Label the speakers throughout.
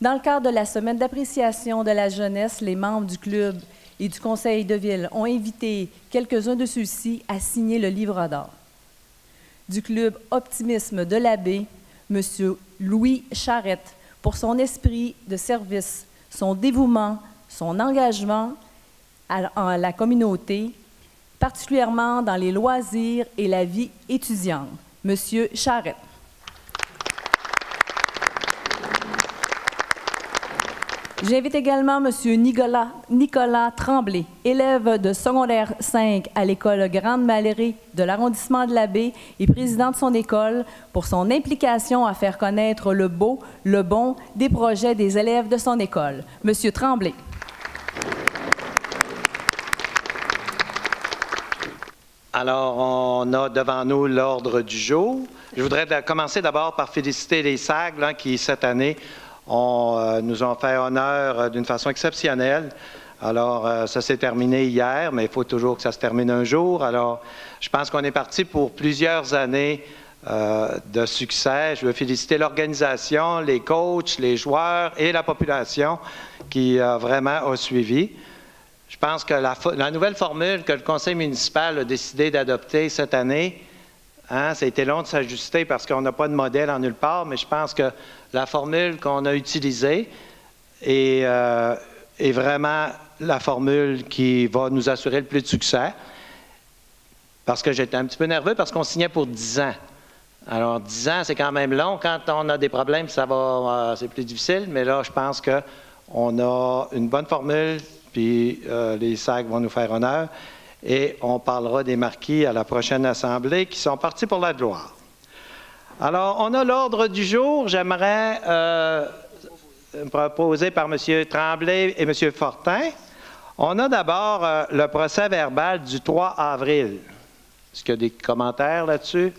Speaker 1: Dans le cadre de la semaine d'appréciation de la jeunesse, les membres du club et du conseil de ville ont invité quelques-uns de ceux-ci à signer le livre d'or. Du club Optimisme de la Baie, M. Louis Charette, pour son esprit de service, son dévouement, son engagement à la communauté, particulièrement dans les loisirs et la vie étudiante. M. Charette. J'invite également M. Nicolas Tremblay, élève de secondaire 5 à l'école Grande Mallerie de l'arrondissement de la Baie et président de son école, pour son implication à faire connaître le beau, le bon des projets des élèves de son école. M. Tremblay.
Speaker 2: Alors, on a devant nous l'ordre du jour. Je voudrais commencer d'abord par féliciter les SAG là, qui, cette année, nous ont fait honneur d'une façon exceptionnelle. Alors, ça s'est terminé hier, mais il faut toujours que ça se termine un jour. Alors, je pense qu'on est parti pour plusieurs années de succès. Je veux féliciter l'organisation, les coachs, les joueurs et la population qui vraiment a suivi. Je pense que la nouvelle formule que le conseil municipal a décidé d'adopter cette année, ça a été long de s'ajuster parce qu'on n'a pas de modèle en nulle part, mais je pense que la formule qu'on a utilisée est vraiment la formule qui va nous assurer le plus de succès. Parce que j'étais un petit peu nerveux parce qu'on signait pour 10 ans. Alors, 10 ans, c'est quand même long. Quand on a des problèmes, c'est plus difficile. Mais là, je pense qu'on a une bonne formule, puis les SAG vont nous faire honneur. Et on parlera des marquis à la prochaine assemblée qui sont partis pour la gloire. Alors, on a l'ordre du jour. J'aimerais proposer par M. Tremblay et M. Fortin. On a d'abord le procès verbal du 3 avril. Est-ce qu'il y a des commentaires là-dessus?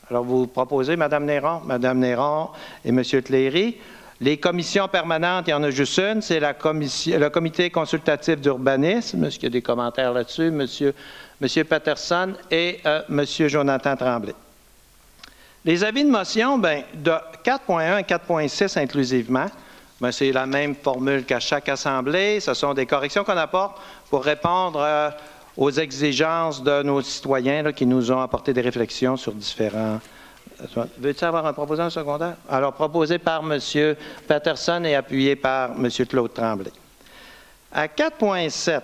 Speaker 2: Alors, vous proposez, Mme Néron et M. Cléry. Les commissions permanentes, il y en a juste une, c'est le comité consultatif d'urbanisme. Est-ce qu'il y a des commentaires là-dessus? M. Patterson et M. Jonathan Tremblay. Les avis de motion, bien, de 4.1 et 4.6 inclusivement, bien, c'est la même formule qu'à chaque assemblée. Ce sont des corrections qu'on apporte pour répondre aux exigences de nos citoyens là, qui nous ont apporté des réflexions sur différents... Veux-tu avoir un proposant secondaire? Alors, proposé par M. Patterson et appuyé par M. Claude Tremblay. À 4.7,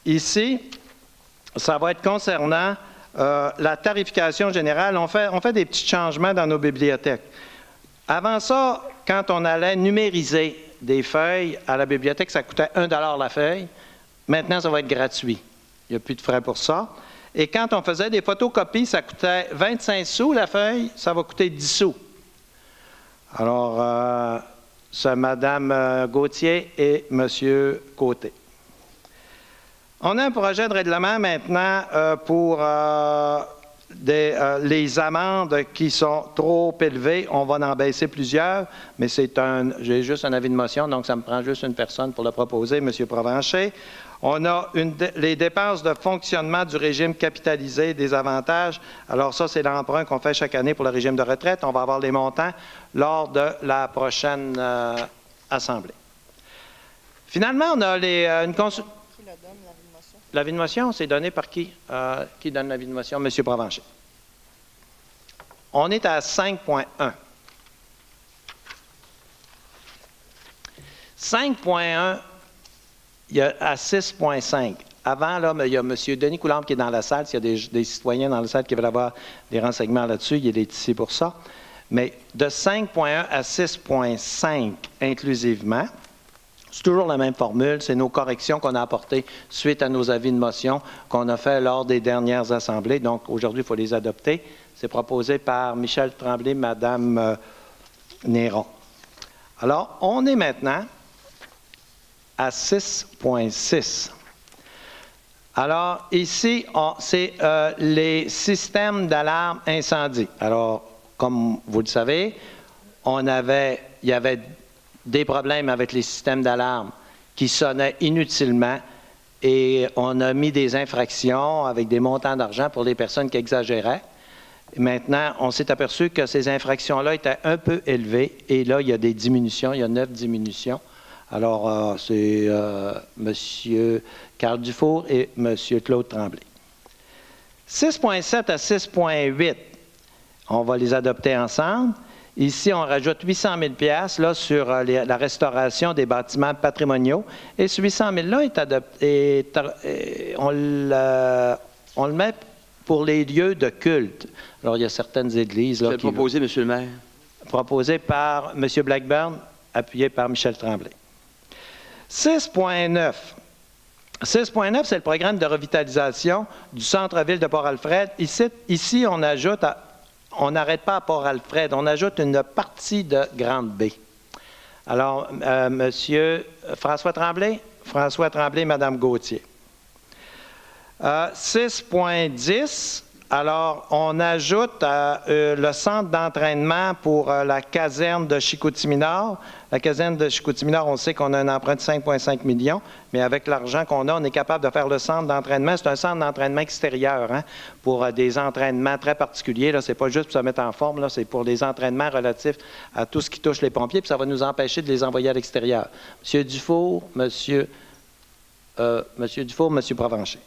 Speaker 2: ici, ça va être concernant la tarification générale. On fait des petits changements dans nos bibliothèques. Avant ça, quand on allait numériser des feuilles à la bibliothèque, ça coûtait 1 $ la feuille. Maintenant, ça va être gratuit. Il n'y a plus de frais pour ça. Et quand on faisait des photocopies, ça coûtait 25 sous la feuille, ça va coûter 10 sous. Alors, c'est Mme Gauthier et M. Côté. On a un projet de règlement maintenant pour les amendes qui sont trop élevées. On va en baisser plusieurs, mais j'ai juste un avis de motion, donc ça me prend juste une personne pour le proposer, M. Provencher. On a les dépenses de fonctionnement du régime capitalisé des avantages. Alors ça, c'est l'emprunt qu'on fait chaque année pour le régime de retraite. On va avoir les montants lors de la prochaine assemblée. Finalement, on a une consultation. Qui la donne, l'avis de motion? L'avis de motion, c'est donné par qui? Qui donne l'avis de motion? M. Provencher. On est à 5.1. 5.1. Il y a à 6.5. Avant, là, il y a M. Denis Coulombe qui est dans la salle. S'il y a des citoyens dans la salle qui veulent avoir des renseignements là-dessus, il est ici pour ça. Mais de 5.1 à 6.5 inclusivement, c'est toujours la même formule. C'est nos corrections qu'on a apportées suite à nos avis de motion qu'on a fait lors des dernières assemblées. Donc, aujourd'hui, il faut les adopter. C'est proposé par Michel Tremblay, Mme Néron. Alors, on est maintenant à 6.6. Alors, ici, c'est les systèmes d'alarme incendie. Alors, comme vous le savez, il y avait des problèmes avec les systèmes d'alarme qui sonnaient inutilement et on a mis des infractions avec des montants d'argent pour les personnes qui exagéraient. Maintenant, on s'est aperçu que ces infractions-là étaient un peu élevées et là, il y a des diminutions, il y a 9 diminutions. Alors, c'est M. Carl Dufour et M. Claude Tremblay. 6.7 à 6.8, on va les adopter ensemble. Ici, on rajoute 800 000 $ là, sur la restauration des bâtiments patrimoniaux. Et ce 800 000 $-là, on le met pour les lieux de culte. Alors, il y a certaines églises...
Speaker 3: Là, proposé, M. le maire.
Speaker 2: Proposé par M. Blackburn, appuyé par Michel Tremblay. 6.9. 6.9, c'est le programme de revitalisation du centre-ville de Port-Alfred. Ici, on ajoute... On n'arrête pas à Port-Alfred, on ajoute une partie de Grande-Baie. Alors, Monsieur François Tremblay, Mme Gauthier. 6.10, alors on ajoute le centre d'entraînement pour la caserne de Chicoutimi-Nord. La caserne de Chicoutimi-Nord, on sait qu'on a un emprunt de 5,5 millions, mais avec l'argent qu'on a, on est capable de faire le centre d'entraînement. C'est un centre d'entraînement extérieur, hein, pour des entraînements très particuliers. Ce n'est pas juste pour se mettre en forme, c'est pour des entraînements relatifs à tout ce qui touche les pompiers, puis ça va nous empêcher de les envoyer à l'extérieur. M. Dufour, M. Provencher.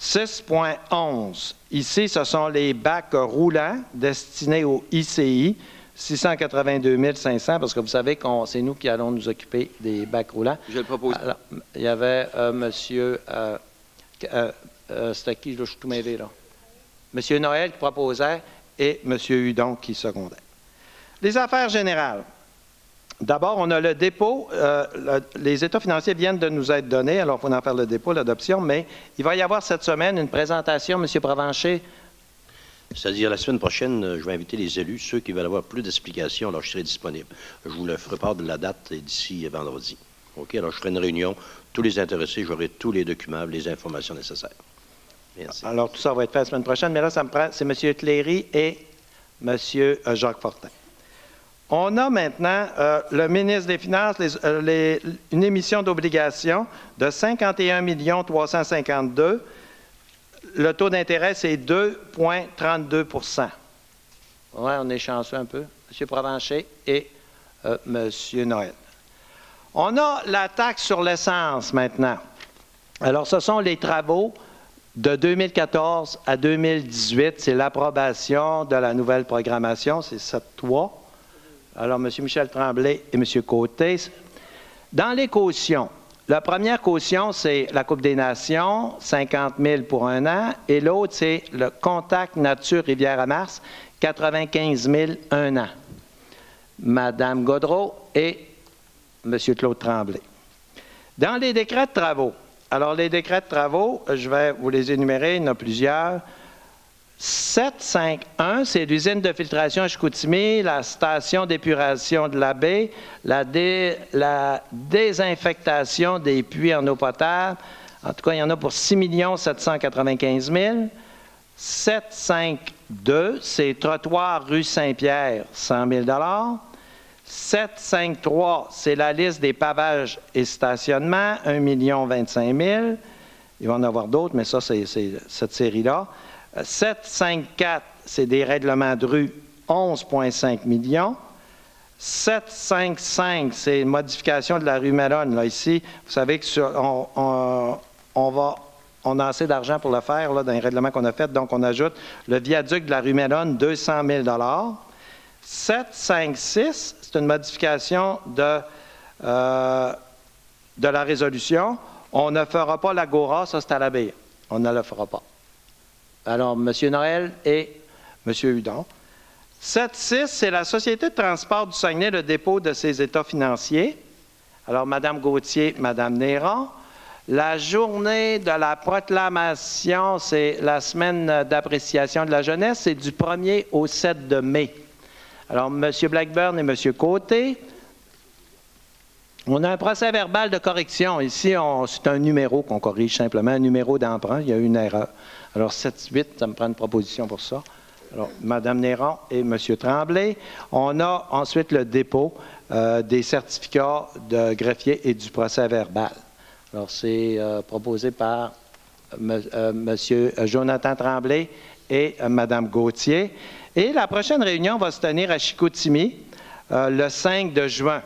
Speaker 2: 6.11. Ici, ce sont les bacs roulants destinés au ICI. 682 500, parce que vous savez que c'est nous qui allons nous occuper des bacs roulants.
Speaker 3: Je le propose.
Speaker 2: Alors, il y avait monsieur... c'était qui? Je suis tout mêlé, là. Monsieur Noël qui proposait et monsieur Hudon qui secondait. Les affaires générales. D'abord, on a le dépôt. Les états financiers viennent de nous être donnés, alors il faut en faire le dépôt, l'adoption, mais il va y avoir cette semaine une présentation, M. Provencher.
Speaker 4: C'est-à-dire, la semaine prochaine, je vais inviter les élus, ceux qui veulent avoir plus d'explications, alors je serai disponible. Je vous le ferai part de la date d'ici vendredi. OK? Alors, je ferai une réunion. Tous les intéressés, j'aurai tous les documents, les informations nécessaires. Merci.
Speaker 2: Alors, tout ça va être fait la semaine prochaine, mais là, c'est M. Cléry et M. Jacques Fortin. On a maintenant le ministre des Finances, une émission d'obligations de 51 352 000. Le taux d'intérêt, c'est 2,32 %. Oui, on est chanceux un peu. M. Provencher et M. Noël. On a la taxe sur l'essence maintenant. Alors, ce sont les travaux de 2014 à 2018. C'est l'approbation de la nouvelle programmation. C'est 7.3. Alors, M. Michel Tremblay et M. Côté. Dans les cautions, la première caution, c'est la Coupe des Nations, 50 000 pour un an, et l'autre, c'est le Contact Nature Rivière-à-Mars, 95 000 un an. Mme Gaudreau et M. Claude Tremblay. Dans les décrets de travaux, alors les décrets de travaux, je vais vous les énumérer, il y en a plusieurs. 751, c'est l'usine de filtration à Chicoutimi, la station d'épuration de la baie, la désinfectation des puits en eau potable. En tout cas, il y en a pour 6 795 000. 752, c'est trottoir rue Saint-Pierre, 100 000 $. 753, c'est la liste des pavages et stationnements, 1 025 000. Il va en avoir d'autres, mais ça, c'est cette série-là. 754, c'est des règlements de rue, 11,5 millions. 755, c'est une modification de la rue Mellon. Là, ici, vous savez qu'on a assez d'argent pour le faire là, dans les règlements qu'on a faits. Donc, on ajoute le viaduc de la rue Mellon, 200 000 $. 756, c'est une modification de la résolution. On ne fera pas l'Agora, ça c'est à l'abbaye. On ne le fera pas. Alors, M. Noël et M. Hudon. 7.6, c'est la Société de transport du Saguenay, le dépôt de ses états financiers. Alors, Mme Gauthier, Mme Néron. La journée de la proclamation, c'est la semaine d'appréciation de la jeunesse, c'est du 1er au 7 de mai. Alors, M. Blackburn et M. Côté. On a un procès verbal de correction. Ici, c'est un numéro qu'on corrige simplement, un numéro d'emprunt. Il y a eu une erreur. Alors, 7-8, ça me prend une proposition pour ça. Alors, Mme Néron et M. Tremblay. On a ensuite le dépôt des certificats de greffier et du procès verbal. Alors, c'est proposé par M. Jonathan Tremblay et Mme Gauthier. Et la prochaine réunion va se tenir à Chicoutimi le 5 de juin.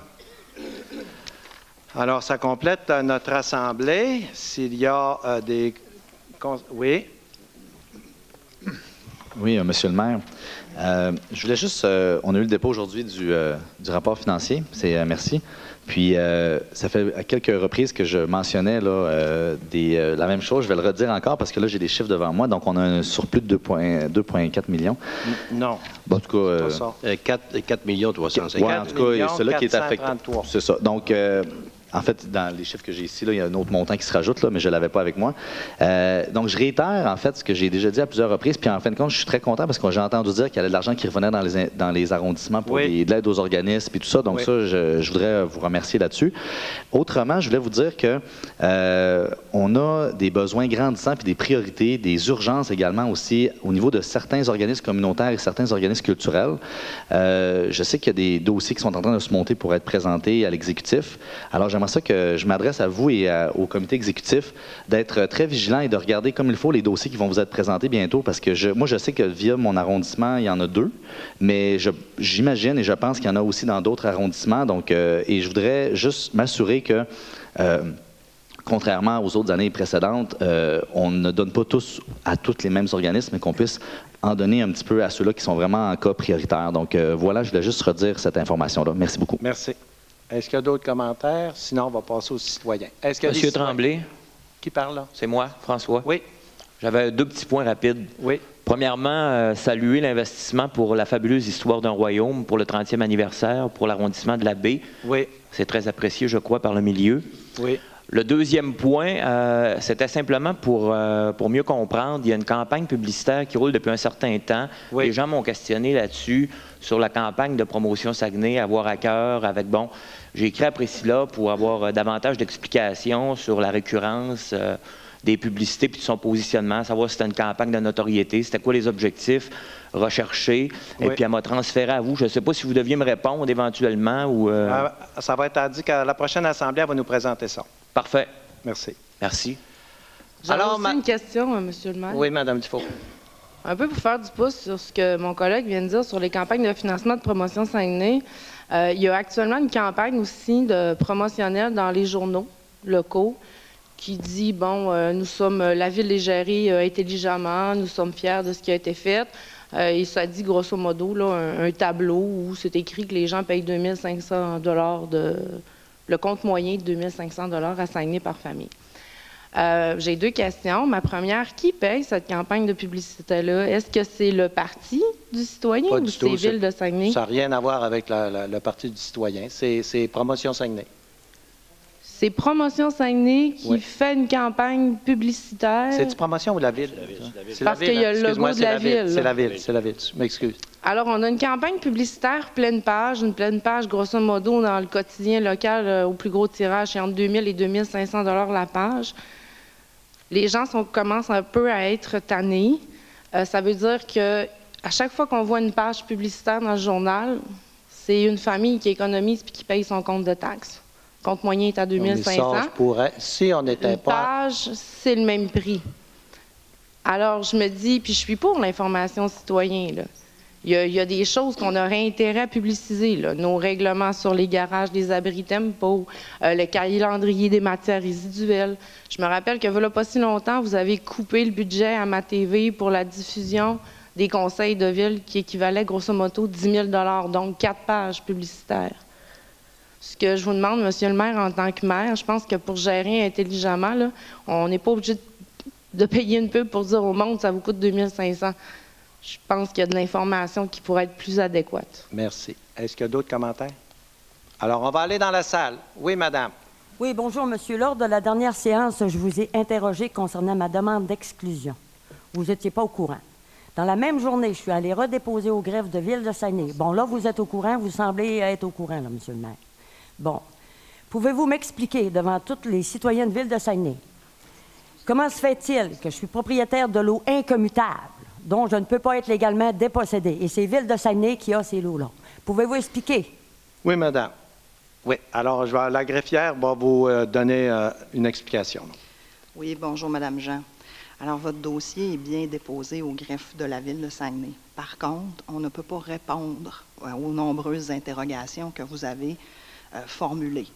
Speaker 2: Alors, ça complète notre assemblée. S'il y a des... Oui?
Speaker 3: Oui, Monsieur le maire. Je voulais juste... on a eu le dépôt aujourd'hui du rapport financier. Merci. Puis, ça fait à quelques reprises que je mentionnais là, la même chose. Je vais le redire encore parce que là, j'ai des chiffres devant moi. Donc, on a un surplus de 2,4 millions.
Speaker 2: Non.
Speaker 3: Bon, en tout cas...
Speaker 4: 4 millions 350.
Speaker 3: Oui, en tout cas, c'est là qui est affecté.
Speaker 2: 433.
Speaker 3: C'est ça. Donc... en fait, dans les chiffres que j'ai ici, là, il y a un autre montant qui se rajoute, là, mais je ne l'avais pas avec moi. Donc, je réitère, en fait, ce que j'ai déjà dit à plusieurs reprises. Puis, en fin de compte, je suis très content parce que j'ai entendu dire qu'il y avait de l'argent qui revenait dans les arrondissements pour de l'aide aux organismes et tout ça. Donc, ça, je voudrais vous remercier là-dessus. Autrement, je voulais vous dire que on a des besoins grandissants puis des priorités, des urgences également aussi au niveau de certains organismes communautaires et certains organismes culturels. Je sais qu'il y a des dossiers qui sont en train de se monter pour être présentés à l'exécutif. Alors, j'aimerais ça que je m'adresse à vous et au comité exécutif d'être très vigilant et de regarder comme il faut les dossiers qui vont vous être présentés bientôt parce que moi, je sais que via mon arrondissement, il y en a 2, mais j'imagine et je pense qu'il y en a aussi dans d'autres arrondissements. Donc, et je voudrais juste m'assurer que, contrairement aux autres années précédentes, on ne donne pas tous à tous les mêmes organismes, mais qu'on puisse en donner un petit peu à ceux-là qui sont vraiment en cas prioritaire. Donc, voilà, je voulais juste redire cette information-là. Merci beaucoup.
Speaker 2: Merci. Est-ce qu'il y a d'autres commentaires? Sinon, on va passer aux citoyens.
Speaker 5: Monsieur Tremblay.
Speaker 2: Qui parle là?
Speaker 5: C'est moi, François.
Speaker 2: Oui.
Speaker 5: J'avais 2 petits points rapides.
Speaker 2: Oui.
Speaker 5: Premièrement, saluer l'investissement pour la fabuleuse histoire d'un royaume, pour le 30e anniversaire, pour l'arrondissement de la Baie.
Speaker 2: Oui.
Speaker 5: C'est très apprécié, je crois, par le milieu.
Speaker 2: Oui.
Speaker 5: Le deuxième point, c'était simplement pour mieux comprendre. Il y a une campagne publicitaire qui roule depuis un certain temps.
Speaker 2: Oui.
Speaker 5: Les gens m'ont questionné là-dessus, sur la campagne de promotion Saguenay, avoir à cœur avec, bon, j'ai écrit à Priscilla pour avoir davantage d'explications sur la récurrence des publicités puis de son positionnement, savoir si c'était une campagne de notoriété, c'était quoi les objectifs recherchés. Oui. Et puis elle m'a transféré à vous. Je ne sais pas si vous deviez me répondre éventuellement ou...
Speaker 2: Ça va être dit qu'à la prochaine assemblée, elle va nous présenter ça.
Speaker 5: Parfait.
Speaker 2: Merci.
Speaker 5: Merci.
Speaker 6: J'avais aussi une question, Monsieur le maire.
Speaker 2: Oui, Mme Dufault.
Speaker 6: Un peu pour faire du pouce sur ce que mon collègue vient de dire sur les campagnes de financement de promotion Saguenay. Il y a actuellement une campagne aussi de promotionnelle dans les journaux locaux qui dit, bon, nous sommes, la ville est gérée intelligemment, nous sommes fiers de ce qui a été fait. Et ça dit, grosso modo, là, un tableau où c'est écrit que les gens payent 2 500 $, le compte moyen de 2 500 $ à Saguenay par famille. J'ai 2 questions. Ma première, qui paye cette campagne de publicité-là? Est-ce que c'est le Parti du citoyen ou c'est Ville de Saguenay? Ça
Speaker 2: n'a rien à voir avec le Parti du citoyen. C'est Promotion Saguenay.
Speaker 6: C'est Promotion Saguenay qui fait une campagne publicitaire.
Speaker 2: C'est-tu Promotion ou la Ville?
Speaker 6: C'est parce qu'il y a le logo de la Ville.
Speaker 2: C'est la Ville, c'est la Ville. Je m'excuse.
Speaker 6: Alors, on a une campagne publicitaire pleine page, une pleine page grosso modo dans le quotidien local au plus gros tirage, c'est entre 2 000 et 2 500 $ la page. Les gens commencent un peu à être tannés. Ça veut dire que à chaque fois qu'on voit une page publicitaire dans le journal, c'est une famille qui économise puis qui paye son compte de taxes. Le compte moyen est à 2 500.
Speaker 2: Si on n'était pas...
Speaker 6: Une page, c'est le même prix. Alors, je me dis, puis je suis pour l'information citoyenne, là. Il y a des choses qu'on aurait intérêt à publiciser, là. Nos règlements sur les garages, les abris tempo, le calendrier des matières résiduelles. Je me rappelle que, voilà pas si longtemps, vous avez coupé le budget à ma TV pour la diffusion des conseils de ville qui équivalait grosso modo 10 000 $, donc 4 pages publicitaires. Ce que je vous demande, Monsieur le maire, en tant que maire, je pense que pour gérer intelligemment, là, on n'est pas obligé de payer une pub pour dire au monde ça vous coûte 2 500. Je pense qu'il y a de l'information qui pourrait être plus adéquate.
Speaker 2: Merci. Est-ce qu'il y a d'autres commentaires? Alors, on va aller dans la salle. Oui, madame.
Speaker 7: Oui, bonjour, monsieur. Lors de la dernière séance, je vous ai interrogé concernant ma demande d'exclusion. Vous n'étiez pas au courant. Dans la même journée, je suis allée redéposer au greffe de Ville de Saguenay. Bon, là, vous êtes au courant. Vous semblez être au courant, là, monsieur le maire. Bon. Pouvez-vous m'expliquer devant tous les citoyens de Ville de Saguenay, comment se fait-il que je suis propriétaire de l'eau incommutable, dont je ne peux pas être légalement dépossédé, et c'est Ville de Saguenay qui a ces lots-là? Pouvez-vous expliquer?
Speaker 2: Oui, madame. Oui. Alors, la greffière va vous donner une explication.
Speaker 8: Oui, bonjour, madame Jean. Alors, votre dossier est bien déposé au greffe de la Ville de Saguenay. Par contre, on ne peut pas répondre aux nombreuses interrogations que vous avez formulées.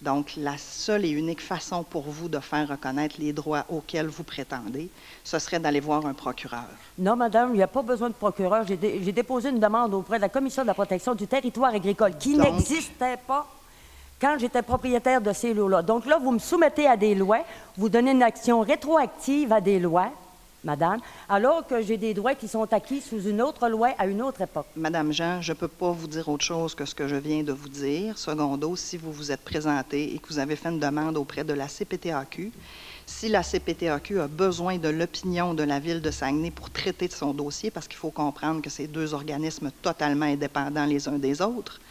Speaker 8: Donc, la seule et unique façon pour vous de faire reconnaître les droits auxquels vous prétendez, ce serait d'aller voir un procureur.
Speaker 7: Non, madame, il n'y a pas besoin de procureur. J'ai déposé une demande auprès de la Commission de la protection du territoire agricole qui n'existait pas quand j'étais propriétaire de ces lots-là. Donc là, vous me soumettez à des lois, vous donnez une action rétroactive à des lois, madame, alors que j'ai des droits qui sont acquis sous une autre loi à une autre époque.
Speaker 8: Madame Jean, je ne peux pas vous dire autre chose que ce que je viens de vous dire. Secondo, si vous vous êtes présenté et que vous avez fait une demande auprès de la CPTAQ, si la CPTAQ a besoin de l'opinion de la Ville de Saguenay pour traiter de son dossier, parce qu'il faut comprendre que c'est deux organismes totalement indépendants les uns des autres.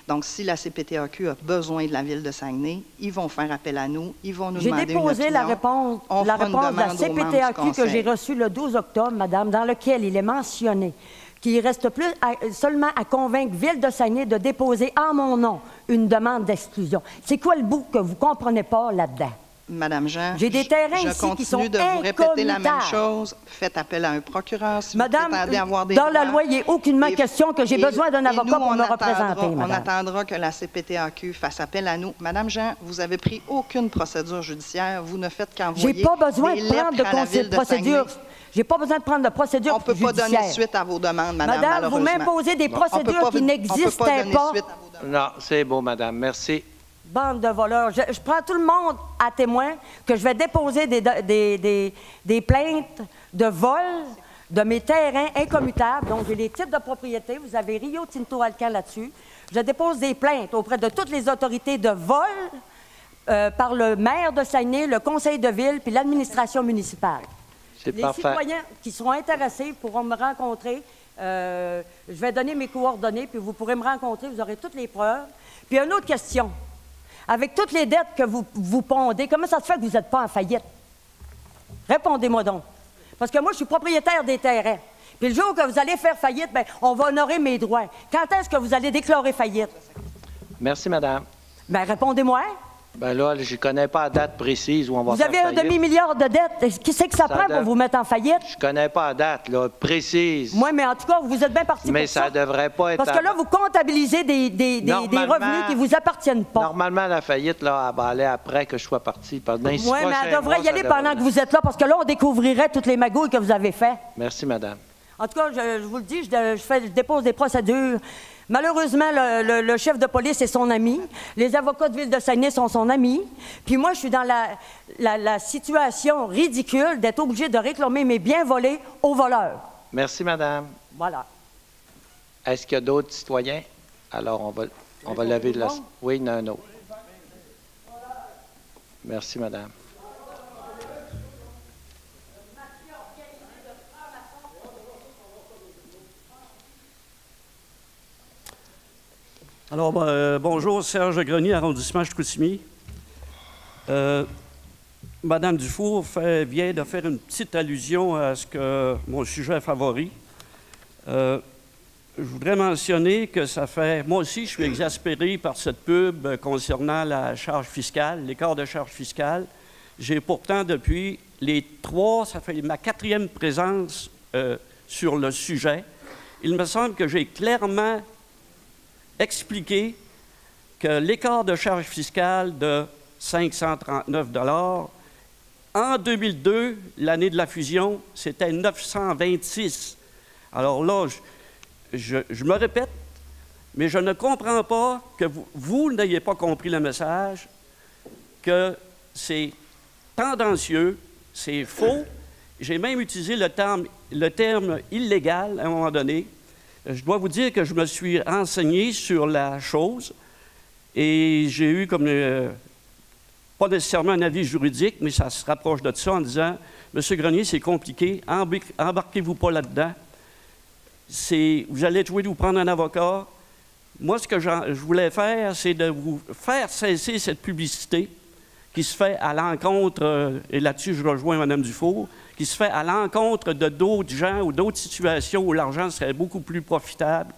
Speaker 8: Donc, si la CPTAQ a besoin de la Ville de Saguenay, ils vont faire appel à nous, ils vont nous demander une opinion.
Speaker 7: J'ai déposé la réponse de la CPTAQ que j'ai reçue le 12 octobre, madame, dans lequel il est mentionné qu'il reste plus seulement à convaincre Ville de Saguenay de déposer en mon nom une demande d'exclusion. C'est quoi le bout que vous ne comprenez pas là-dedans?
Speaker 8: Madame Jean,
Speaker 7: j'ai des terrains ici qui sont
Speaker 8: je continue de vous répéter la même chose. Faites appel à un procureur si
Speaker 7: madame,
Speaker 8: vous prétendez avoir des
Speaker 7: dans
Speaker 8: droits.
Speaker 7: La loi, il n'est aucunement question que j'ai besoin d'un avocat pour me représenter, madame.
Speaker 8: On attendra que la CPTAQ fasse appel à nous. Madame Jean, vous n'avez pris aucune procédure judiciaire. Vous ne faites qu'envoyer des lettres à la Ville de Saguenay.
Speaker 7: J'ai pas besoin de prendre de procédure
Speaker 8: judiciaire. On ne peut pas donner suite à vos demandes, madame,
Speaker 7: madame, vous m'imposez des procédures qui n'existaient pas.
Speaker 2: Non, c'est beau, madame. Merci.
Speaker 7: Bande de voleurs. Je prends tout le monde à témoin que je vais déposer des plaintes de vol de mes terrains incommutables. Donc, j'ai les titres de propriété. Vous avez Rio Tinto Alcan là-dessus. Je dépose des plaintes auprès de toutes les autorités de vol par le maire de Saguenay, le conseil de ville puis l'administration municipale. Les citoyens qui seront intéressés pourront me rencontrer. Je vais donner mes coordonnées, puis vous pourrez me rencontrer. Vous aurez toutes les preuves. Puis, une autre question. Avec toutes les dettes que vous pondez, comment ça se fait que vous n'êtes pas en faillite? Répondez-moi donc. Parce que moi, je suis propriétaire des terrains. Puis le jour que vous allez faire faillite, bien, on va honorer mes droits. Quand est-ce que vous allez déclarer faillite?
Speaker 2: Merci, madame.
Speaker 7: Bien, répondez-moi.
Speaker 2: Bien là, je ne connais pas la date précise où on va
Speaker 7: faire faillite. Vous avez un demi-milliard de dettes. Qui c'est que ça prend pour vous mettre en faillite?
Speaker 2: Je ne connais pas la date, là, précise.
Speaker 7: Moi, mais en tout cas, vous êtes bien parti
Speaker 2: mais
Speaker 7: pour ça.
Speaker 2: Mais ça ne devrait pas être...
Speaker 7: Parce que là, vous comptabilisez des revenus qui ne vous appartiennent pas.
Speaker 2: Normalement, la faillite, là, elle va aller après que je sois parti.
Speaker 7: Oui, mais elle devrait y aller pendant que vous êtes là, parce que là, on découvrirait toutes les magouilles que vous avez faites.
Speaker 2: Merci, madame.
Speaker 7: En tout cas, je vous le dis, je dépose des procédures. Malheureusement, le chef de police est son ami. Les avocats de Ville de Saguenay sont son ami. Puis moi, je suis dans la situation ridicule d'être obligé de réclamer mes biens volés aux voleurs.
Speaker 2: Merci, madame.
Speaker 7: Voilà.
Speaker 2: Est-ce qu'il y a d'autres citoyens? Alors, on va lever de la... Oui, il y en a un autre. Merci, madame.
Speaker 9: Alors, bonjour, Serge Grenier, arrondissement Chicoutimi. Madame Dufour vient de faire une petite allusion à mon sujet favori. Je voudrais mentionner que ça fait... Moi aussi, je suis exaspéré par cette pub concernant la charge fiscale, l'écart de charge fiscale. J'ai pourtant, depuis ça fait ma 4e présence sur le sujet. Il me semble que j'ai clairement expliquer que l'écart de charge fiscale de 539 $, en 2002, l'année de la fusion, c'était 926. Alors là, je me répète, mais je ne comprends pas que vous n'ayez pas compris le message, que c'est tendancieux, c'est faux. J'ai même utilisé le terme illégal à un moment donné. Je dois vous dire que je me suis renseigné sur la chose et j'ai eu pas nécessairement un avis juridique, mais ça se rapproche de ça en disant « Monsieur Grenier, c'est compliqué, embarquez-vous pas là-dedans. Vous allez être obligé de vous prendre un avocat. » Moi, ce que je voulais faire, c'est de vous faire cesser cette publicité qui se fait à l'encontre, et là-dessus je rejoins Mme Dufour, qui se fait à l'encontre de d'autres gens ou d'autres situations où l'argent serait beaucoup plus profitable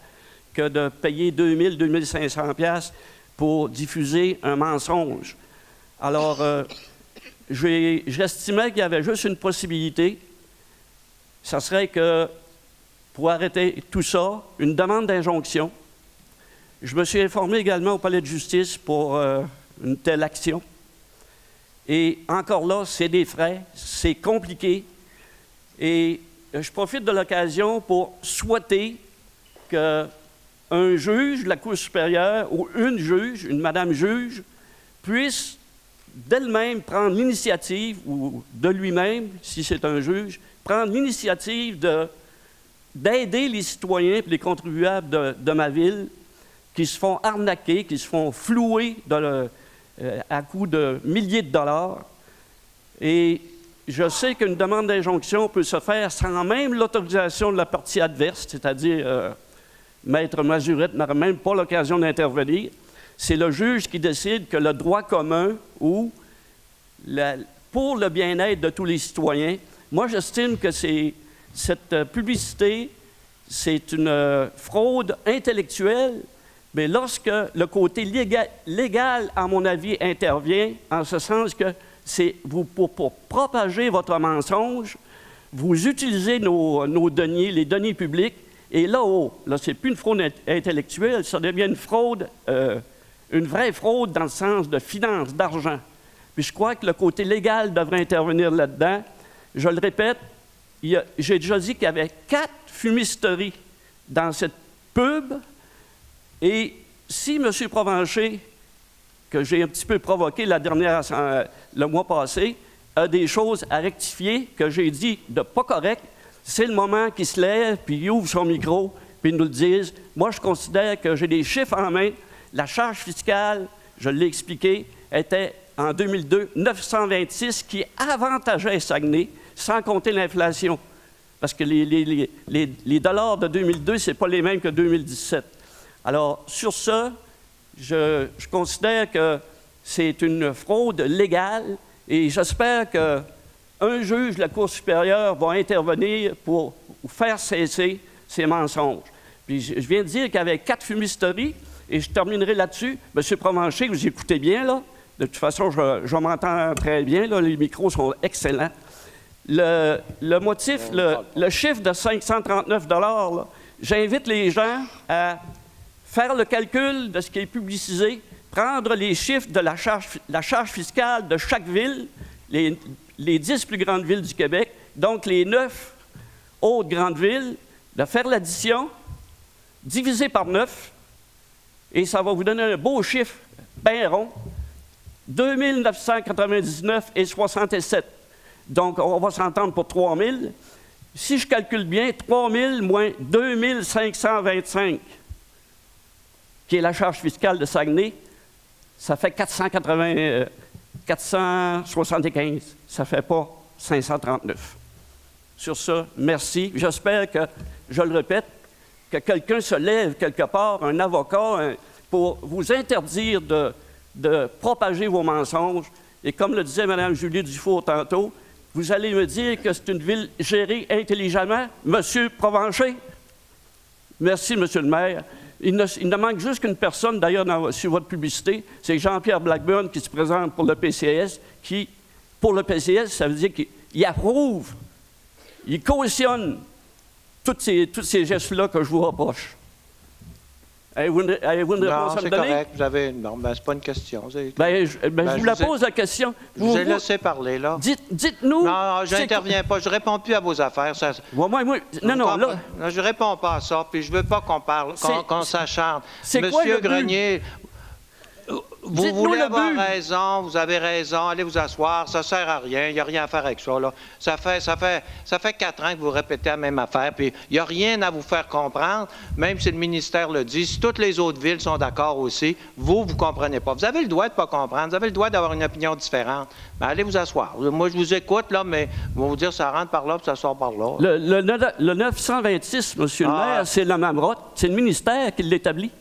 Speaker 9: que de payer 2 000, 2 500 $ pour diffuser un mensonge. Alors, j'estimais qu'il y avait juste une possibilité. Ça serait que, pour arrêter tout ça, une demande d'injonction. Je me suis informé également au palais de justice pour une telle action. Et encore là, c'est des frais, c'est compliqué. Et je profite de l'occasion pour souhaiter qu'un juge de la Cour supérieure ou une juge, une madame juge, puisse d'elle-même prendre l'initiative, ou de lui-même, si c'est un juge, prendre l'initiative d'aider les citoyens et les contribuables de ma ville qui se font arnaquer, qui se font flouer à coût de milliers de dollars. Et je sais qu'une demande d'injonction peut se faire sans même l'autorisation de la partie adverse, c'est-à-dire Maître Mazurette n'aurait même pas l'occasion d'intervenir. C'est le juge qui décide que le droit commun ou pour le bien-être de tous les citoyens. Moi, j'estime que cette publicité, c'est une fraude intellectuelle, mais lorsque le côté légal, à mon avis, intervient, en ce sens que c'est pour propager votre mensonge, vous utilisez nos deniers, les deniers publics, et là, c'est plus une fraude intellectuelle, ça devient une fraude, une vraie fraude dans le sens de finance, d'argent. Puis je crois que le côté légal devrait intervenir là-dedans. Je le répète, j'ai déjà dit qu'il y avait 4 fumisteries dans cette pub, et si M. Provencher, que j'ai un petit peu provoqué le mois passé, a des choses à rectifier que j'ai dit de pas correct, c'est le moment qu'il se lève, puis il ouvre son micro, puis il nous le dise. Moi, je considère que j'ai des chiffres en main. La charge fiscale, je l'ai expliqué, était en 2002 926, qui avantageait Saguenay, sans compter l'inflation. Parce que les dollars de 2002, ce n'est pas les mêmes que 2017. Alors, sur ce, je considère que c'est une fraude légale et j'espère qu'un juge de la Cour supérieure va intervenir pour faire cesser ces mensonges. Puis je viens de dire qu'il y avait 4 fumisteries et je terminerai là-dessus. M. Provencher, vous écoutez bien, là. De toute façon, je m'entends très bien, là. Les micros sont excellents. Le motif, le chiffre de 539 $, j'invite les gens à faire le calcul de ce qui est publicisé, prendre les chiffres de la charge fiscale de chaque ville, les 10 plus grandes villes du Québec, donc les 9 autres grandes villes, de faire l'addition, diviser par 9, et ça va vous donner un beau chiffre, bien rond, 2 999,67. Donc, on va s'entendre pour 3 000. Si je calcule bien, 3 000 moins 2 525, qui est la charge fiscale de Saguenay, ça fait 475. Ça ne fait pas 539. Sur ça, merci. J'espère que, je le répète, que quelqu'un se lève quelque part, un avocat, pour vous interdire de propager vos mensonges. Et comme le disait Mme Julie Dufour tantôt, vous allez me dire que c'est une ville gérée intelligemment, M. Provencher? Merci, M. le maire. Il ne manque juste qu'une personne, d'ailleurs, sur votre publicité, c'est Jean-Pierre Blackburn qui se présente pour le PCS, pour le PCS, ça veut dire qu'il approuve, il cautionne tous ces gestes-là que je vous reproche. Avez-vous une réponse à me donner?
Speaker 2: Non, c'est correct. Vous avez... Non, ben, c'est pas une question.
Speaker 9: Je vous la pose, la question.
Speaker 2: Je vous ai laissé parler, là.
Speaker 9: Dites-nous...
Speaker 2: Non, je n'interviens pas. Je ne réponds plus à vos affaires. Ça...
Speaker 9: Non, là...
Speaker 2: Non, je ne réponds pas à ça, puis je ne veux pas qu'on parle, qu'on s'acharne.
Speaker 9: Monsieur
Speaker 2: Grenier... Vous voulez avoir raison, vous avez raison, allez vous asseoir, ça ne sert à rien, il n'y a rien à faire avec ça, là. Ça fait 4 ans que vous répétez la même affaire, puis il n'y a rien à vous faire comprendre, même si le ministère le dit, si toutes les autres villes sont d'accord aussi, vous ne comprenez pas. Vous avez le droit de ne pas comprendre, vous avez le droit d'avoir une opinion différente, mais allez vous asseoir. Moi, je vous écoute, là, mais on va vous dire ça rentre par là, puis ça sort par là.
Speaker 9: Le 926, monsieur le maire, c'est la Mamrotte, c'est le ministère qui l'établit.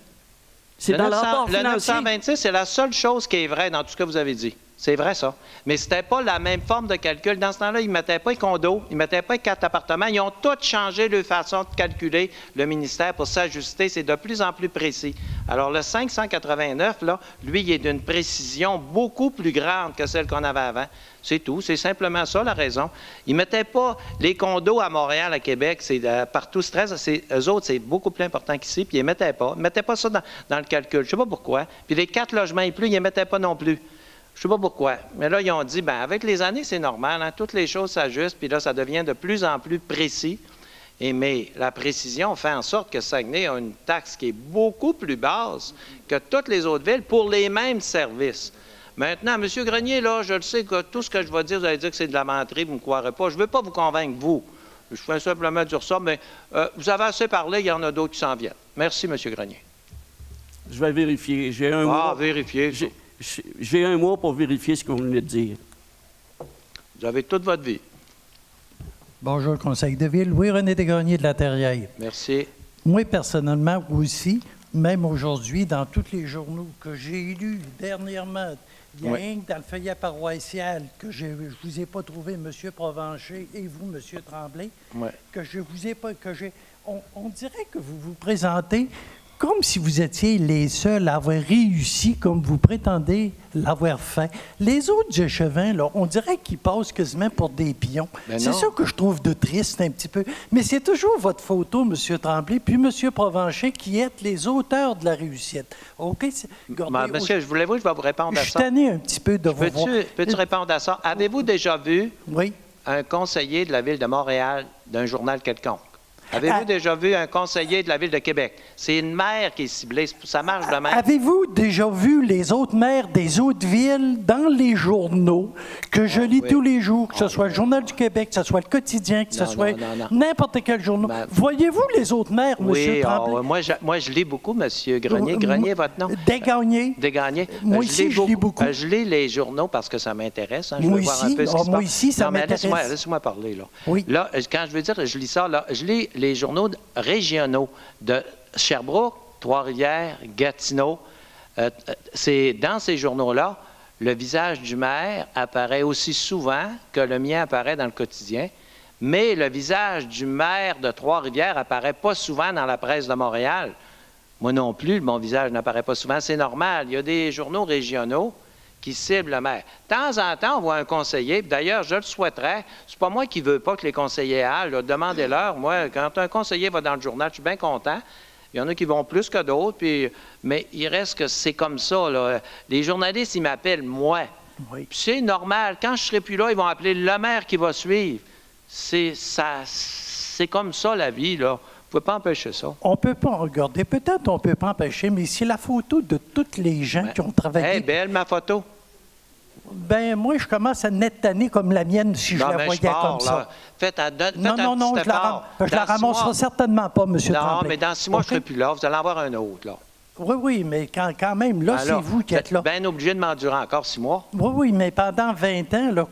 Speaker 9: C'est dans le rapport financier.
Speaker 2: Le 926, c'est la seule chose qui est vraie dans tout ce que vous avez dit. C'est vrai, ça. Mais ce n'était pas la même forme de calcul. Dans ce temps-là, ils ne mettaient pas les condos, ils ne mettaient pas les 4 appartements. Ils ont tous changé leur façon de calculer le ministère pour s'ajuster. C'est de plus en plus précis. Alors, le 589, là, lui, il est d'une précision beaucoup plus grande que celle qu'on avait avant. C'est tout. C'est simplement ça, la raison. Ils ne mettaient pas les condos à Montréal, à Québec, c'est partout. Eux autres, c'est beaucoup plus important qu'ici, puis ils ne mettaient pas. Ils ne mettaient pas ça dans le calcul. Je ne sais pas pourquoi. Puis les 4 logements et plus, ils ne mettaient pas non plus. Je ne sais pas pourquoi. Mais là, ils ont dit, bien, avec les années, c'est normal, hein, toutes les choses s'ajustent, puis là, ça devient de plus en plus précis. Mais la précision fait en sorte que Saguenay a une taxe qui est beaucoup plus basse que toutes les autres villes pour les mêmes services. Maintenant, M. Grenier, là, je le sais que tout ce que je vais dire, vous allez dire que c'est de la menterie, vous ne me croirez pas. Je ne veux pas vous convaincre, vous. Je fais simplement dire ça, mais vous avez assez parlé, il y en a d'autres qui s'en viennent. Merci, M. Grenier.
Speaker 9: Je vais vérifier. J'ai un mois.
Speaker 2: Vérifier.
Speaker 9: J'ai un mois pour vérifier ce que vous venez de dire.
Speaker 2: Vous avez toute votre vie.
Speaker 10: Bonjour, Conseil de ville. Louis-René Desgagnés de la Terrière.
Speaker 2: Merci.
Speaker 10: Moi, personnellement, aussi, même aujourd'hui, dans tous les journaux que j'ai lus dernièrement, il y a un dans le feuillet paroissial que je ne vous ai pas trouvé, M. Provencher et vous, M. Tremblay, que je vous ai pas... On dirait que vous vous présentez comme si vous étiez les seuls à avoir réussi comme vous prétendez l'avoir fait. Les autres échevins, là, on dirait qu'ils passent quasiment pour des pions. C'est ça que je trouve de triste un petit peu. Mais c'est toujours votre photo, M. Tremblay, puis M. Provencher, qui êtes les auteurs de la réussite. OK?
Speaker 2: Monsieur, je voulais vous, je vais vous répondre à ça.
Speaker 10: Je suis tanné un petit peu de vous voir.
Speaker 2: Peux-tu répondre à ça? Avez-vous déjà vu un conseiller de la Ville de Montréal d'un journal quelconque? Avez-vous déjà vu un conseiller de la Ville de Québec? C'est une maire qui est ciblée. Ça marche de même.
Speaker 10: Avez-vous déjà vu les autres maires des autres villes dans les journaux que je lis tous les jours, que ce soit le Journal du Québec, que ce soit le Quotidien, que ce soit n'importe quel journal? Voyez-vous les autres maires, M. Tremblay?
Speaker 2: Moi, je lis beaucoup, M. Grenier. Grenier, votre nom?
Speaker 10: Desgagnés.
Speaker 2: Desgagnés.
Speaker 10: Moi aussi, je lis beaucoup.
Speaker 2: Je lis les journaux parce que ça m'intéresse. Hein.
Speaker 10: Moi aussi, ça m'intéresse.
Speaker 2: Laisse-moi parler. Là.
Speaker 10: Oui.
Speaker 2: Là, quand je veux dire, je lis ça, là, je lis les journaux régionaux de Sherbrooke, Trois-Rivières, Gatineau. C'est dans ces journaux-là, le visage du maire apparaît aussi souvent que le mien apparaît dans le quotidien, mais le visage du maire de Trois-Rivières apparaît pas souvent dans la presse de Montréal. Moi non plus, mon visage n'apparaît pas souvent. C'est normal. Il y a des journaux régionaux qui ciblent le maire. De temps en temps, on voit un conseiller. D'ailleurs, je le souhaiterais. C'est pas moi qui ne veux pas que les conseillers aillent. Demandez-leur. Moi, quand un conseiller va dans le journal, je suis bien content. Il y en a qui vont plus que d'autres. Mais il reste que c'est comme ça. Là. Les journalistes, ils m'appellent moi. Puis c'est normal. Quand je ne serai plus là, ils vont appeler le maire qui va suivre. C'est comme ça, la vie, là. Vous ne pouvez pas empêcher ça.
Speaker 10: On ne peut pas regarder. Peut-être on ne peut pas empêcher, mais c'est la photo de toutes les gens qui ont travaillé.
Speaker 2: Elle est belle, ma photo.
Speaker 10: Ben moi, je commence à tanner comme la mienne si je la voyais comme ça. Non, je la ramasserai certainement pas, M. Tremblay.
Speaker 2: Non, mais dans 6 mois, je ne serai plus là. Vous allez en avoir un autre, là.
Speaker 10: Oui, mais quand même, là, c'est vous qui êtes là.
Speaker 2: Bien obligé de m'endurer encore 6 mois.
Speaker 10: Oui, mais pendant 20 ans, là...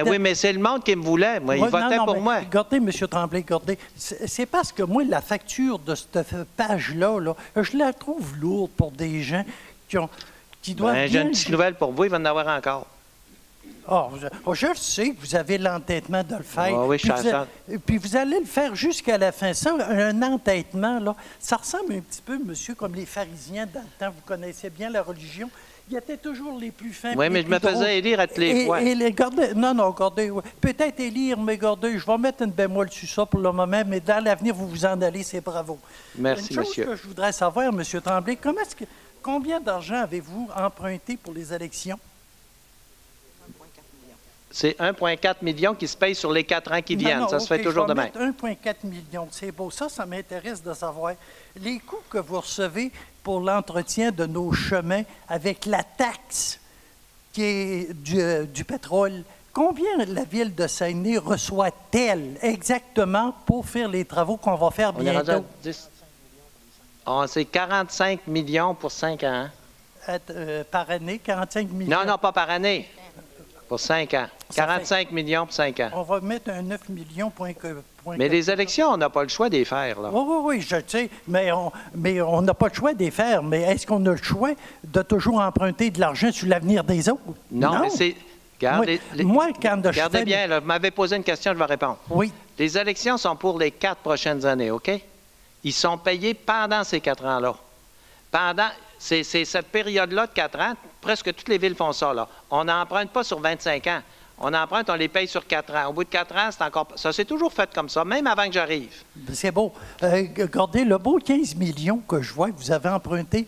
Speaker 2: oui, mais c'est le monde qui me voulait. Moi, il votait pour moi.
Speaker 10: Regardez, M. Tremblay, regardez. C'est parce que moi, la facture de cette page-là, là, je la trouve lourde pour des gens qui doivent bien...
Speaker 2: J'ai une petite nouvelle pour vous, il va en avoir encore.
Speaker 10: Je le sais que vous avez l'entêtement de le faire.
Speaker 2: Oui,
Speaker 10: puis vous allez le faire jusqu'à la fin. Ça, un entêtement, là, ça ressemble un petit peu, monsieur, comme les pharisiens dans le temps. Vous connaissez bien la religion. Ils étaient toujours les plus fins.
Speaker 2: Oui, mais je me faisais élire à tous les fois.
Speaker 10: Regardez, peut-être élire, mais regardez, je vais mettre une bémol sur ça pour le moment, mais dans l'avenir, vous vous en allez, c'est bravo.
Speaker 2: Merci, monsieur.
Speaker 10: Une chose que je voudrais savoir, M. Tremblay, combien d'argent avez-vous emprunté pour les élections?
Speaker 2: C'est 1,4 million qui se paye sur les 4 ans qui viennent. Ça se fait toujours de même.
Speaker 10: 1,4 million, c'est beau. Ça m'intéresse de savoir. Les coûts que vous recevez pour l'entretien de nos chemins avec la taxe qui est du pétrole, combien la Ville de Saguenay reçoit-elle exactement pour faire les travaux qu'on va faire bientôt?
Speaker 2: C'est 45 millions pour 5 ans.
Speaker 10: Par année, 45 millions?
Speaker 2: Non, pas par année. pour 5 ans. 45 millions pour 5 ans.
Speaker 10: On va mettre un 9 millions.
Speaker 2: Mais les élections, on n'a pas le choix de les faire, là.
Speaker 10: Oui, je sais, mais on n'a pas le choix de les faire. Mais est-ce qu'on a le choix de toujours emprunter de l'argent sur l'avenir des autres?
Speaker 2: Non, mais c'est...
Speaker 10: Regardez,
Speaker 2: regardez bien, là, vous m'avez posé une question, je vais répondre.
Speaker 10: Oui.
Speaker 2: Les élections sont pour les 4 prochaines années, OK? Ils sont payés pendant ces 4 ans-là. C'est cette période-là de 4 ans, presque toutes les villes font ça, là. On n'emprunte pas sur 25 ans. On emprunte, on les paye sur 4 ans. Au bout de 4 ans, c'est encore... Ça s'est toujours fait comme ça, même avant que j'arrive. C'est beau.
Speaker 10: Regardez, le beau 15 millions que je vois que vous avez emprunté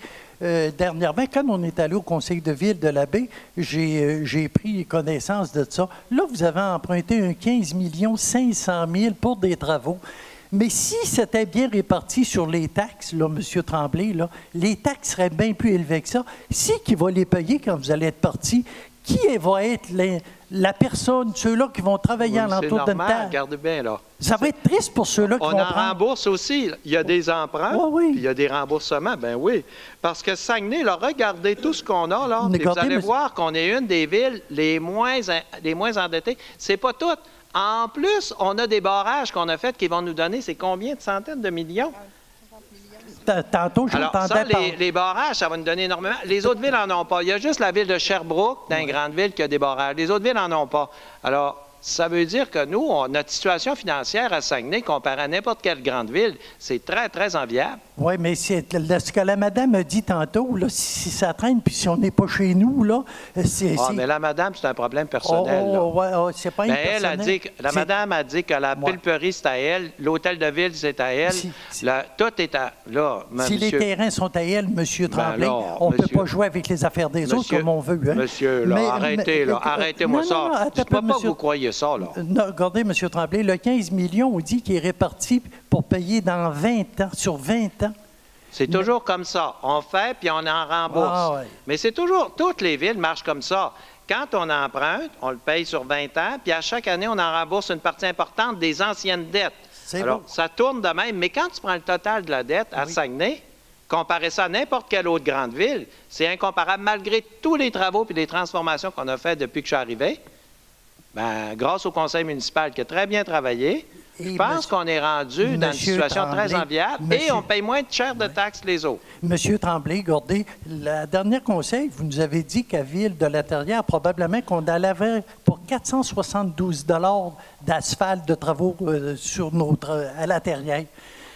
Speaker 10: dernièrement, quand on est allé au conseil de ville de la Baie, j'ai pris connaissance de ça. Là, vous avez emprunté un 15 500 000 pour des travaux. Mais si c'était bien réparti sur les taxes, là, M. Tremblay, là, les taxes seraient bien plus élevées que ça. Qui va les payer quand vous allez être parti? Qui va être la personne, ceux-là qui vont travailler à l'entour d'une table?
Speaker 2: Regardez bien, là.
Speaker 10: Ça va être triste pour ceux-là qui vont prendre.
Speaker 2: On en rembourse aussi. Il y a des emprunts, puis il y a des remboursements. Ben oui. Parce que Saguenay, là, regardez tout ce qu'on a, là. Vous allez voir qu'on est une des villes les moins endettées. C'est pas toutes. En plus, on a des barrages qu'on a faits qui vont nous donner, c'est combien de centaines de millions?
Speaker 10: Tantôt, j'entendais
Speaker 2: parler. Les barrages, ça va nous donner énormément. Les autres villes n'en ont pas. Il y a juste la ville de Sherbrooke, dans une grande ville, qui a des barrages. Les autres villes n'en ont pas. Alors, ça veut dire que nous, notre situation financière à Saguenay, comparée à n'importe quelle grande ville, c'est très, très enviable.
Speaker 10: Oui, mais c'est ce que la madame a dit tantôt, là, si ça traîne, puis si on n'est pas chez nous, là, c'est...
Speaker 2: mais la madame, c'est un problème personnel.
Speaker 10: C'est pas une personnel.
Speaker 2: La madame a dit que la pulperie, c'est à elle, l'hôtel de ville, c'est à elle, tout est à... Là,
Speaker 10: si les terrains sont à elle, M. Tremblay, on ne peut pas jouer avec les affaires des autres comme on veut. Hein?
Speaker 2: Monsieur, là, arrêtez-moi ça. Je ne peux pas que vous croyez ça, là.
Speaker 10: Non, regardez, M. Tremblay, le 15 millions, on dit qu'il est réparti pour payer dans 20 ans, sur 20 ans.
Speaker 2: C'est toujours comme ça. On fait, puis on en rembourse. Mais c'est toujours... Toutes les villes marchent comme ça. Quand on emprunte, on le paye sur 20 ans, puis à chaque année, on en rembourse une partie importante des anciennes dettes. Alors, ça tourne de même. Mais quand tu prends le total de la dette à Saguenay, comparer ça à n'importe quelle autre grande ville, c'est incomparable. Malgré tous les travaux et les transformations qu'on a fait depuis que je suis arrivé, bien, grâce au conseil municipal qui a très bien travaillé, je pense qu'on est rendu dans une situation très enviable et on paye moins de cher de taxes que les autres.
Speaker 10: Monsieur Tremblay, regardez, la dernière conseil, vous nous avez dit qu'à Ville de la Terrière, probablement qu'on allait pour 472 $ d'asphalte de travaux à la Terrière.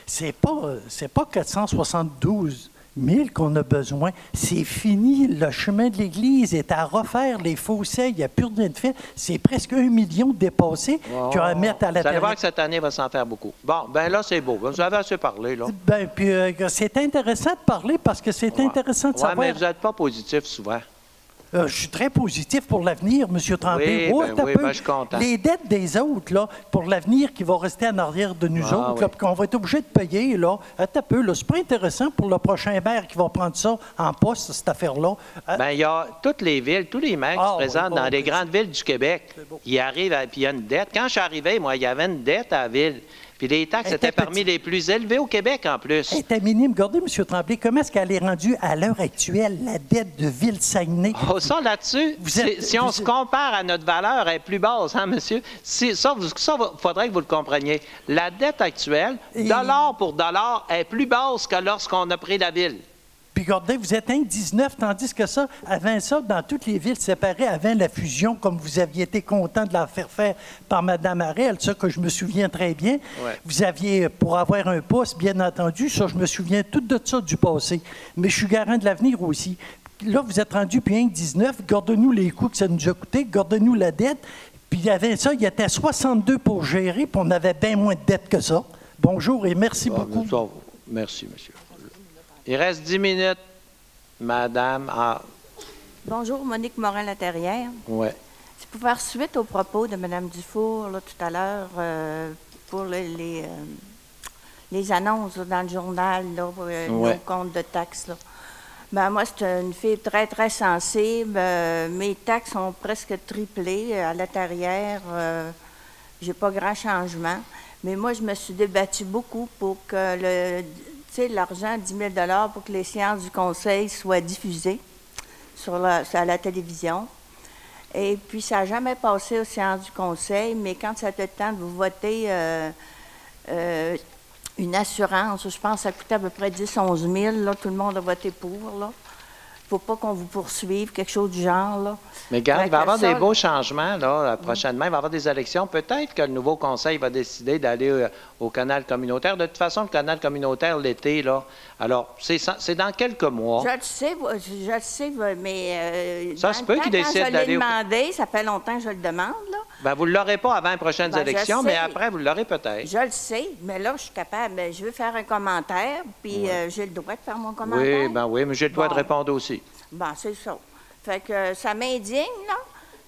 Speaker 10: C'est pas 472 000 qu'on a besoin. C'est fini. Le chemin de l'Église est à refaire. Les fossés, il n'y a plus rien de fait. C'est presque 1 million dépassé qu'il y a à mettre à la
Speaker 2: Vous allez voir que cette année va s'en faire beaucoup. Bon, bien là, c'est beau. Vous avez assez parlé, là.
Speaker 10: Bien, puis c'est intéressant de parler parce que c'est intéressant de savoir.
Speaker 2: Oui, mais vous n'êtes pas positif souvent.
Speaker 10: Je suis très positif pour l'avenir, M. Tremblay.
Speaker 2: Je suis content.
Speaker 10: Les dettes des autres, là, pour l'avenir qui va rester en arrière de nous autres, là, qu'on va être obligé de payer, là, c'est pas intéressant pour le prochain maire qui va prendre ça en poste, cette affaire-là.
Speaker 2: Bien, il y a toutes les villes, tous les maires qui se présentent dans les grandes villes du Québec. Ils arrivent, puis il y a une dette. Quand je suis arrivé, moi, il y avait une dette à la ville. Puis les taxes étaient parmi les plus élevées au Québec, en plus.
Speaker 10: Elle était minime. Regardez, M. Tremblay, comment est-ce qu'elle est rendue à l'heure actuelle, la dette de Ville-Saguenay?
Speaker 2: Oh, ça, là-dessus, si on se compare à notre valeur, elle est plus basse, hein, monsieur? Ça, il faudrait que vous le compreniez. La dette actuelle, dollar pour dollar, est plus basse que lorsqu'on a pris la ville.
Speaker 10: Puis regardez, vous êtes 1,19, tandis que ça, avant ça, dans toutes les villes séparées, avant la fusion, comme vous aviez été content de la faire par Mme Harel, ça que je me souviens très bien, vous aviez, pour avoir un poste, bien entendu, ça, je me souviens tout de ça du passé. Mais je suis garant de l'avenir aussi. Là, vous êtes rendu puis 1,19, gardez-nous les coûts que ça nous a coûté, gardez-nous la dette. Puis avant ça, il y était 62 pour gérer, puis on avait bien moins de dettes que ça. Bonjour et merci beaucoup.
Speaker 2: Merci, monsieur. Il reste 10 minutes, madame.
Speaker 11: Bonjour, Monique Morin-Laterrière.
Speaker 2: Oui.
Speaker 11: C'est pour faire suite aux propos de Mme Dufour, là, tout à l'heure, pour les annonces là, dans le journal, là, nos comptes de taxes. Là. Ben, moi, c'est une fille très, très sensible. Mes taxes ont presque triplé à la Terrière. J'ai pas grand changement. Mais moi, je me suis débattue beaucoup pour que l'argent, 10 000 $ pour que les séances du conseil soient diffusées à la télévision. Et puis, ça n'a jamais passé aux séances du conseil, mais quand ça te tente, vous votez une assurance, je pense que ça coûtait à peu près 10-11 000, là, tout le monde a voté pour, là. Il ne faut pas qu'on vous poursuive, quelque chose du genre, là.
Speaker 2: Mais regarde, il va y avoir des beaux changements, là, prochainement. Il va y avoir des élections. Peut-être que le nouveau conseil va décider d'aller au canal communautaire. De toute façon, le canal communautaire, l'été, là, alors, c'est dans quelques mois.
Speaker 11: Je le sais, mais...
Speaker 2: ça se peut qu'il décide d'aller...
Speaker 11: Quand je l'ai demandé, ça fait longtemps que je le demande, là.
Speaker 2: Bien, vous ne l'aurez pas avant les prochaines élections, mais après, vous l'aurez peut-être.
Speaker 11: Je le sais, mais là, je suis capable. Je veux faire un commentaire, puis j'ai le droit de faire mon commentaire.
Speaker 2: Oui, mais j'ai le droit de répondre aussi.
Speaker 11: Bon, c'est ça. Fait que ça m'indigne, là.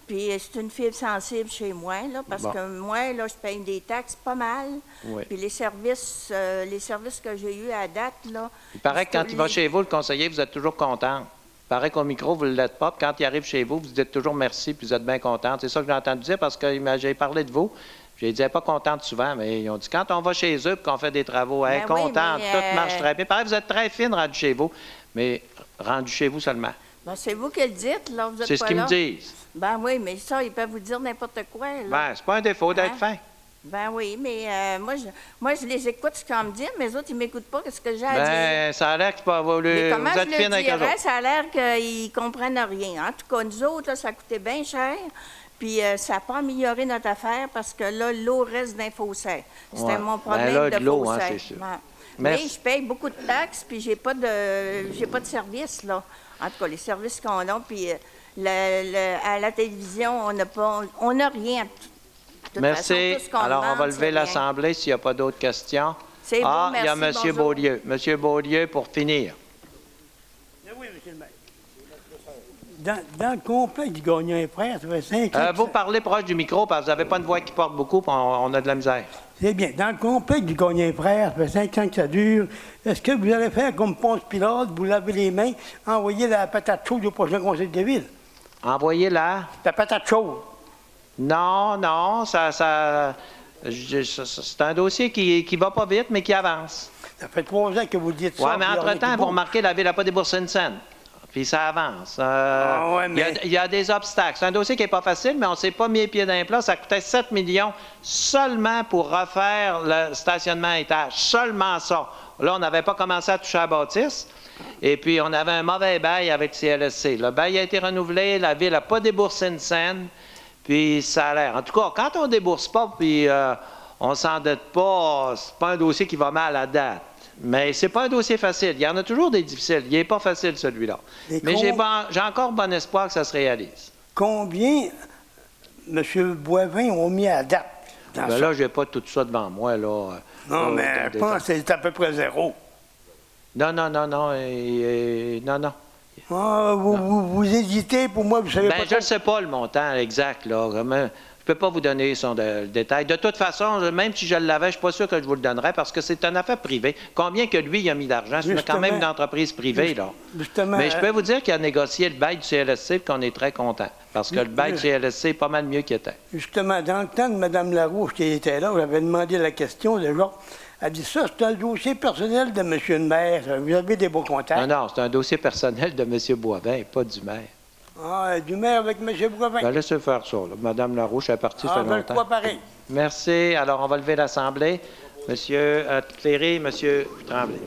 Speaker 11: Puis c'est une fibre sensible chez moi, là, parce que moi, là, je paye des taxes pas mal.
Speaker 2: Oui.
Speaker 11: Puis les services que j'ai eus à date, là...
Speaker 2: Il paraît que quand il va chez vous, le conseiller, vous êtes toujours contente. Il paraît qu'au micro, vous ne l'êtes pas. Puis quand il arrive chez vous, vous dites toujours merci, puis vous êtes bien contente. C'est ça que j'ai entendu dire, parce que j'ai parlé de vous. J'ai dit, elle n'est pas contente souvent, mais ils ont dit, quand on va chez eux et qu'on fait des travaux, elle est contente, tout marche très bien. Pareil, vous êtes très fine rendu chez vous, mais rendu chez vous seulement.
Speaker 11: Ben, c'est vous qui le dites, là. Vous êtes
Speaker 2: c'est ce qu'ils me disent.
Speaker 11: Ben oui, mais ça, ils peuvent vous dire n'importe quoi, là.
Speaker 2: Ben, c'est pas un défaut d'être fin.
Speaker 11: Ben oui, mais moi, je les écoute ce qu'on me dit, mais les autres, ils ne m'écoutent pas ce que j'ai à dire.
Speaker 2: Ben, ça a l'air que vous êtes fine avec eux autres.
Speaker 11: Ça a l'air qu'ils ne comprennent rien. En tout cas, nous autres, là, ça coûtait bien cher. Puis ça n'a pas amélioré notre affaire parce que là, l'eau reste dans les faussaires. C'était mon problème de
Speaker 2: l'eau,
Speaker 11: faussaires.
Speaker 2: hein, c'est sûr.
Speaker 11: Mais je paye beaucoup de taxes, puis j'ai pas de service, là. En tout cas, les services qu'on a, puis à la télévision, on n'a rien.
Speaker 2: Merci.
Speaker 11: Façon,
Speaker 2: alors, on va lever l'Assemblée s'il n'y a pas d'autres questions.
Speaker 11: C'est bon, merci,
Speaker 2: il y a M. Beaulieu. M. Beaulieu, pour finir.
Speaker 12: Oui, M. le maire. Dans le complexe du Gagnon et Frères, ça fait 5 ans...
Speaker 2: vous parlez proche du micro parce que vous n'avez pas une voix qui porte beaucoup, puis on a de la misère.
Speaker 12: C'est bien. Dans le complexe du Gagnon et Frères, ça fait 5 ans que ça dure. Est-ce que vous allez faire comme Ponce Pilate, vous lavez les mains, envoyer la patate chaude au prochain conseil de ville?
Speaker 2: Envoyer la
Speaker 12: patate chaude.
Speaker 2: Non, c'est un dossier qui ne va pas vite, mais qui avance.
Speaker 12: Ça fait 3 ans que vous dites ça.
Speaker 2: Oui, mais entre-temps, vous remarquez, la Ville n'a pas déboursé une scène. Puis ça avance. Il y a des obstacles. C'est un dossier qui n'est pas facile, mais on ne s'est pas mis les pieds dans les plats. Ça coûtait 7 millions seulement pour refaire le stationnement à étage. Seulement ça. Là, on n'avait pas commencé à toucher à la bâtisse. Et puis, on avait un mauvais bail avec CLSC. Le bail a été renouvelé. La Ville n'a pas déboursé une scène. Puis ça a l'air. En tout cas, quand on ne débourse pas, puis on ne s'endette pas, c'est pas un dossier qui va mal à date. Mais c'est pas un dossier facile. Il y en a toujours des difficiles. Il n'est pas facile, celui-là. Mais j'ai encore bon espoir que ça se réalise.
Speaker 12: Combien M. Boivin ont mis à date?
Speaker 2: Là, je n'ai pas tout ça devant moi. Là,
Speaker 12: non, mais je pense que c'est à peu près 0.
Speaker 2: Non.
Speaker 12: Vous hésitez, pour moi, vous savez pas...
Speaker 2: Je ne sais pas le montant exact, là. Je ne peux pas vous donner son détail. De toute façon, même si je l'avais, je ne suis pas sûr que je vous le donnerais parce que c'est une affaire privée. Combien que lui, il a mis d'argent? C'est quand même une entreprise privée, là. Mais je peux vous dire qu'il a négocié le bail du CLSC et qu'on est très content. Parce que le bail du CLSC est pas mal mieux qu'il était.
Speaker 12: Justement, dans le temps de Mme Larouche qui était là, j'avais demandé la question, déjà. Elle dit ça, c'est un dossier personnel de M. le maire. Vous avez des beaux contacts.
Speaker 2: Non, c'est un dossier personnel de M. Boivin, pas du maire.
Speaker 12: Ah, du maire avec M. Boivin.
Speaker 2: Ben, laissez faire ça. Là. Mme Larouche est partie, ça fait longtemps.
Speaker 12: Quoi pareil.
Speaker 2: Merci. Alors, on va lever l'Assemblée. M. Cléry, M. Tremblay.